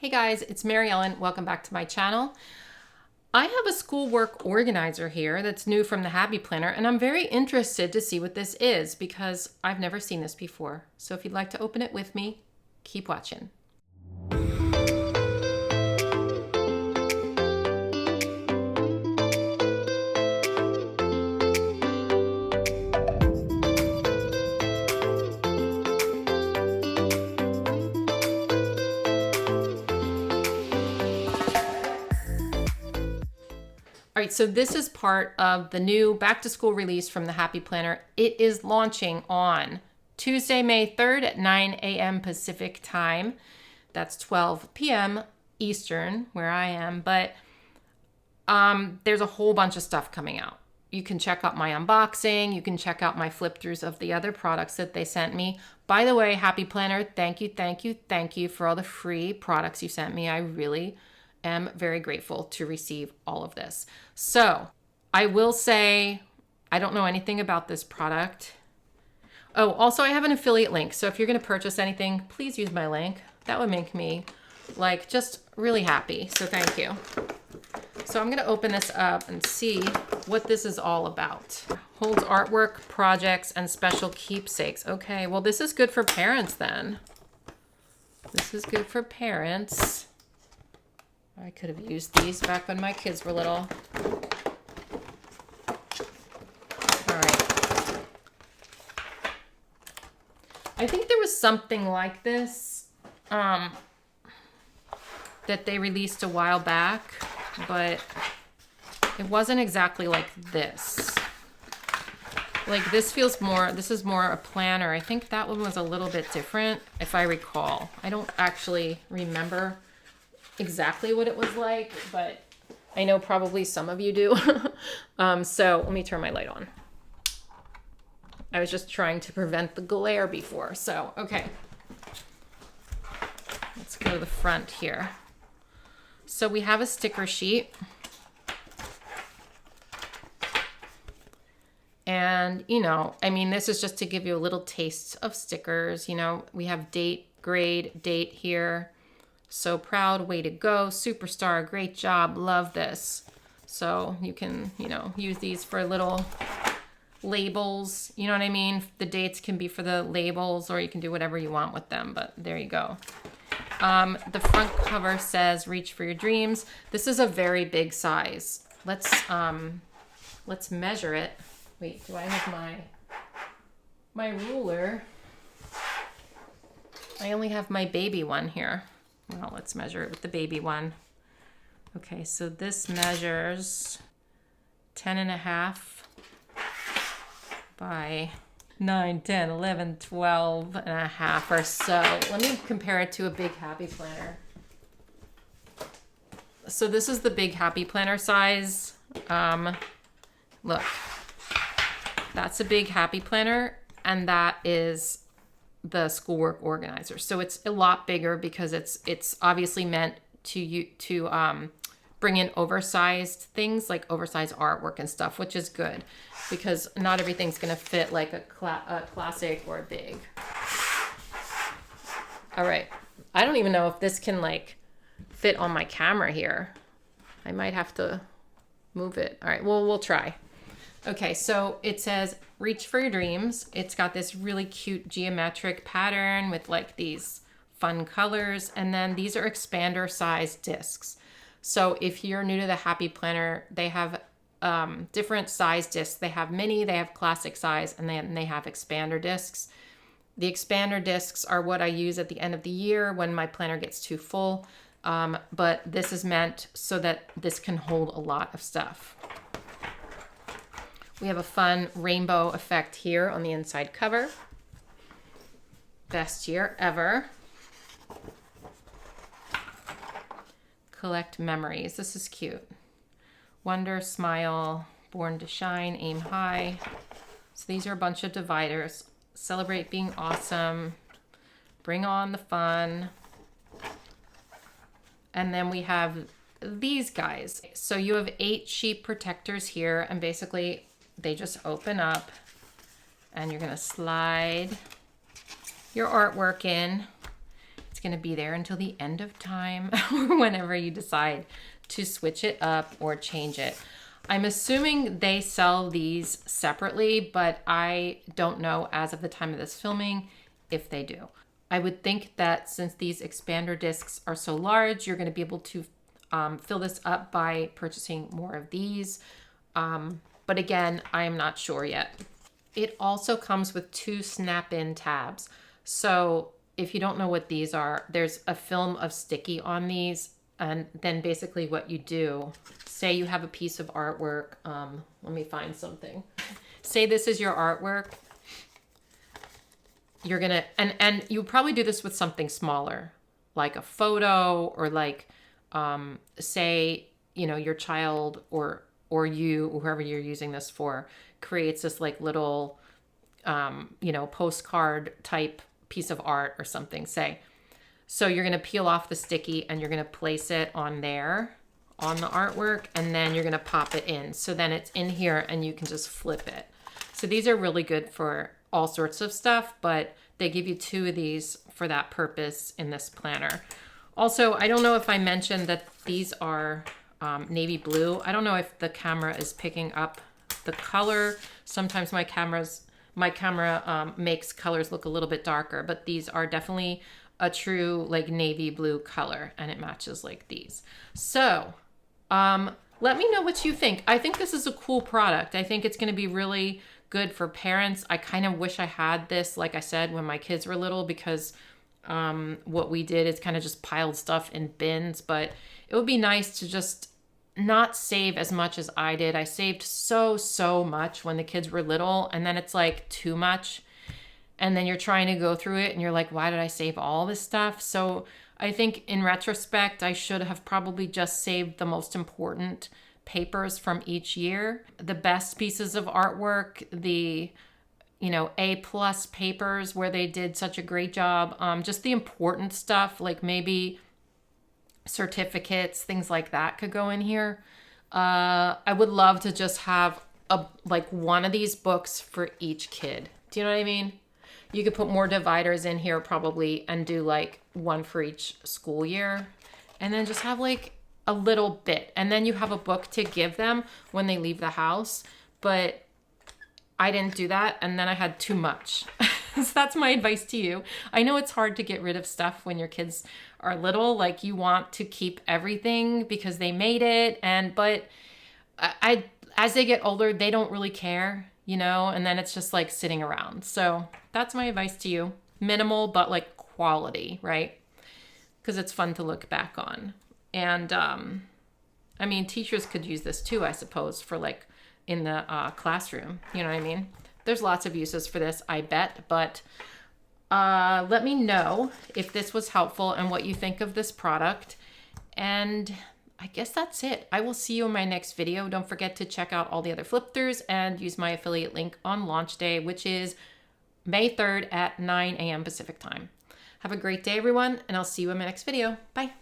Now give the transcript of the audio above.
Hey guys, it's Mary Ellen. Welcome back to my channel. I have a Schoolwork Organizer here that's new from the Happy Planner, and I'm very interested to see what this is because I've never seen this before. So if you'd like to open it with me, keep watching. All right, so this is part of the new back to school release from the Happy Planner. It is launching on Tuesday, May 3rd at 9 a.m. Pacific time. That's 12 p.m. Eastern, where I am, but there's a whole bunch of stuff coming out. You can check out my unboxing. You can check out my flip throughs of the other products that they sent me. By the way, Happy Planner, thank you for all the free products you sent me. I really am very grateful to receive all of this. So I will say, I don't know anything about this product. Oh, also I have an affiliate link. So if you're going to purchase anything, please use my link. That would make me like just really happy. So thank you. So I'm going to open this up and see what this is all about. Holds artwork, projects, and special keepsakes. Okay, well this is good for parents then. This is good for parents. I could have used these back when my kids were little. All right. I think there was something like this that they released a while back, but it wasn't exactly like this. Like this feels more, this is more a planner. I think that one was a little bit different, if I recall. I don't actually remember exactly what it was like, but I know probably some of you do. So let me turn my light on. I was just trying to prevent the glare before. So, okay. Let's go to the front here. So we have a sticker sheet. And, you know, I mean, this is just to give you a little taste of stickers. You know, we have date, grade, date here. So proud, way to go, superstar, great job, love this. So you can, you know, use these for little labels, you know what I mean? The dates can be for the labels, or you can do whatever you want with them, but there you go. The front cover says, reach for your dreams. This is a very big size. Let's measure it. Wait, do I have my ruler? I only have my baby one here. Well, let's measure it with the baby one. Okay, so this measures 10.5 by 9, 10, 11, 12 and a half or so. Let me compare it to a big Happy Planner. So this is the big Happy Planner size. Look, that's a big Happy Planner, and that is the Schoolwork Organizer. So it's a lot bigger because it's obviously meant to bring in oversized things like oversized artwork and stuff, which is good because not everything's going to fit like a classic or a big. All right. I don't even know if this can like fit on my camera here. I might have to move it. All right. Well, we'll try. Okay, so it says, reach for your dreams. It's got this really cute geometric pattern with like these fun colors. And then these are expander size discs. So if you're new to the Happy Planner, they have different size discs. They have mini, they have classic size, and then they have expander discs. The expander discs are what I use at the end of the year when my planner gets too full. But this is meant so that this can hold a lot of stuff. We have a fun rainbow effect here on the inside cover. Best year ever. Collect memories. This is cute. Wonder, smile, born to shine, aim high. So these are a bunch of dividers. Celebrate being awesome. Bring on the fun. And then we have these guys. So you have 8 sheep protectors here, and basically they just open up and you're gonna slide your artwork in. It's going to be there until the end of time or whenever you decide to switch it up or change it. I'm assuming they sell these separately, but I don't know as of the time of this filming if they do. I would think that since these expander discs are so large, you're going to be able to fill this up by purchasing more of these. But again, I'm not sure yet. It also comes with 2 snap-in tabs. So if you don't know what these are, there's a film of sticky on these. And then basically what you do, say you have a piece of artwork. Let me find something. Say this is your artwork. You're gonna, and you probably do this with something smaller, like a photo, or like, say, you know, your child or you, or whoever you're using this for, creates this like little, you know, postcard type piece of art or something, say. So you're going to peel off the sticky and you're going to place it on there, on the artwork, and then you're going to pop it in. So then it's in here and you can just flip it. So these are really good for all sorts of stuff, but they give you 2 of these for that purpose in this planner. Also, I don't know if I mentioned that these are navy blue. I don't know if the camera is picking up the color. Sometimes my camera makes colors look a little bit darker, but these are definitely a true like navy blue color, and it matches like these. So let me know what you think. I think this is a cool product. I think it's going to be really good for parents. I kind of wish I had this, like I said, when my kids were little, because what we did is kind of just piled stuff in bins, but it would be nice to just not save as much as I did. I saved so much when the kids were little, and then it's like too much. And then you're trying to go through it and you're like, why did I save all this stuff? So I think in retrospect, I should have probably just saved the most important papers from each year. The best pieces of artwork, the, you know, A+ papers where they did such a great job. Just the important stuff, like maybe certificates, things like that could go in here. I would love to just have like one of these books for each kid. Do you know what I mean? You could put more dividers in here probably and do like one for each school year, and then just have like a little bit. And then you have a book to give them when they leave the house. But I didn't do that, and then I had too much. So that's my advice to you. I know it's hard to get rid of stuff when your kids are little. Like, you want to keep everything because they made it, but as they get older, they don't really care, you know, and then it's just like sitting around. So that's my advice to you. Minimal, but like quality, right? Because it's fun to look back on. And I mean, teachers could use this too, I suppose, for like in the classroom. You know what I mean? There's lots of uses for this, I bet. But let me know if this was helpful and what you think of this product. And I guess that's it. I will see you in my next video. Don't forget to check out all the other flip throughs and use my affiliate link on launch day, which is May 3rd at 9 a.m. Pacific time. Have a great day, everyone, and I'll see you in my next video. Bye.